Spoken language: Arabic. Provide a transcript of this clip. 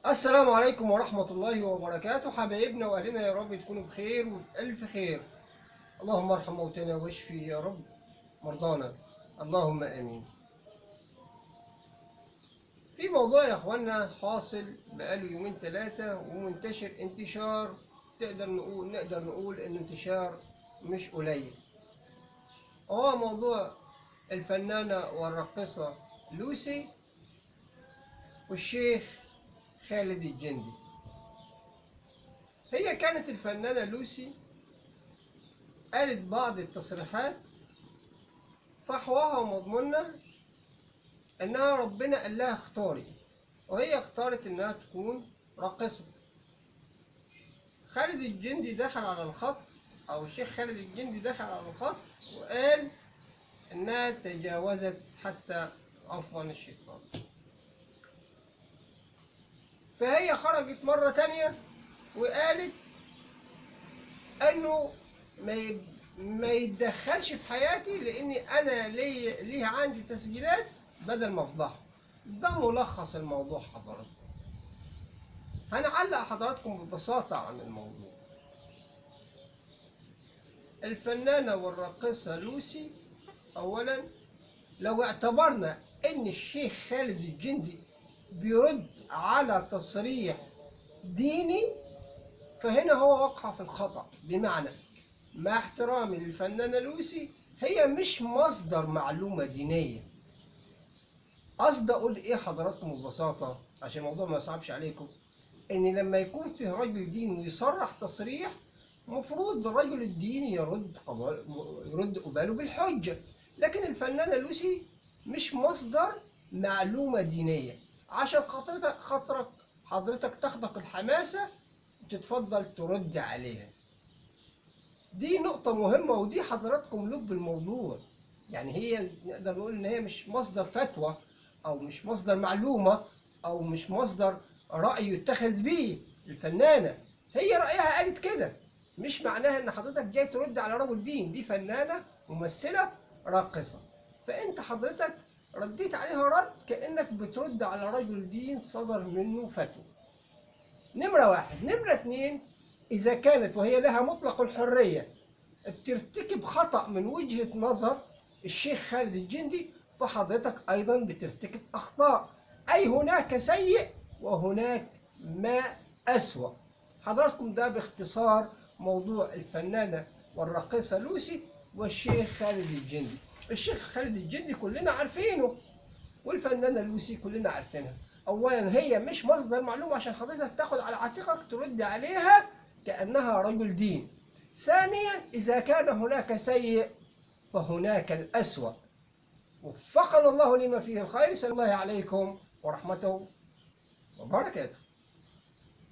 السلام عليكم ورحمة الله وبركاته، حبايبنا وأهلنا، يا رب تكونوا بخير وبألف خير. اللهم ارحم موتنا واشفي يا رب مرضانا، اللهم آمين. في موضوع يا إخوانا حاصل بقاله يومين ثلاثة ومنتشر انتشار نقدر نقول إنه انتشار مش قليل. هو موضوع الفنانة والراقصة لوسي والشيخ خالد الجندي. هي كانت الفنانة لوسي قالت بعض التصريحات فحواها ومضمونها انها ربنا قال لها اختاري، وهي اختارت انها تكون راقصة. خالد الجندي دخل على الخط، او الشيخ خالد الجندي دخل على الخط وقال انها تجاوزت حتى عفوا الشيطان. فهي خرجت مرة تانية وقالت انه ما يتدخلش في حياتي، لاني انا ليه عندي تسجيلات بدل ما افضحه. ده ملخص الموضوع حضراتكم. هنعلق حضراتكم ببساطة عن الموضوع. الفنانة والراقصة لوسي، اولا لو اعتبرنا ان الشيخ خالد الجندي بيرد على تصريح ديني، فهنا هو وقع في الخطأ. بمعنى، مع احترامي للفنانة لوسي، هي مش مصدر معلومة دينية. قصدي أقول إيه حضراتكم ببساطة عشان الموضوع ما يصعبش عليكم؟ إن لما يكون فيه رجل دين ويصرح تصريح، المفروض الرجل الديني يرد قباله بالحجة. لكن الفنانة لوسي مش مصدر معلومة دينية. عشان حضرتك تاخدك الحماسة وتتفضل ترد عليها. دي نقطة مهمة، ودي حضراتكم لب الموضوع. يعني هي نقدر نقول إن هي مش مصدر فتوى، أو مش مصدر معلومة، أو مش مصدر رأي يتخذ بيه الفنانة. هي رأيها قالت كده، مش معناها إن حضرتك جاي ترد على رجل دين. دي فنانة ممثلة راقصة، فأنت حضرتك رديت عليها رد كأنك بترد على رجل دين صدر منه فتوى. نمرة واحد. نمرة اتنين، إذا كانت وهي لها مطلق الحرية بترتكب خطأ من وجهة نظر الشيخ خالد الجندي، فحضرتك أيضا بترتكب أخطاء. أي هناك سيء وهناك ما أسوأ. حضراتكم ده باختصار موضوع الفنانة والراقصة لوسي والشيخ خالد الجندي. الشيخ خالد الجندي كلنا عارفينه، والفنانة لوسي كلنا عارفينها. أولا هي مش مصدر معلومة عشان حضرتك تاخد على عاتقك ترد عليها كأنها رجل دين. ثانيا، إذا كان هناك سيء فهناك الأسوأ. وفقنا الله لما فيه الخير. سلام الله عليكم ورحمته وبركاته.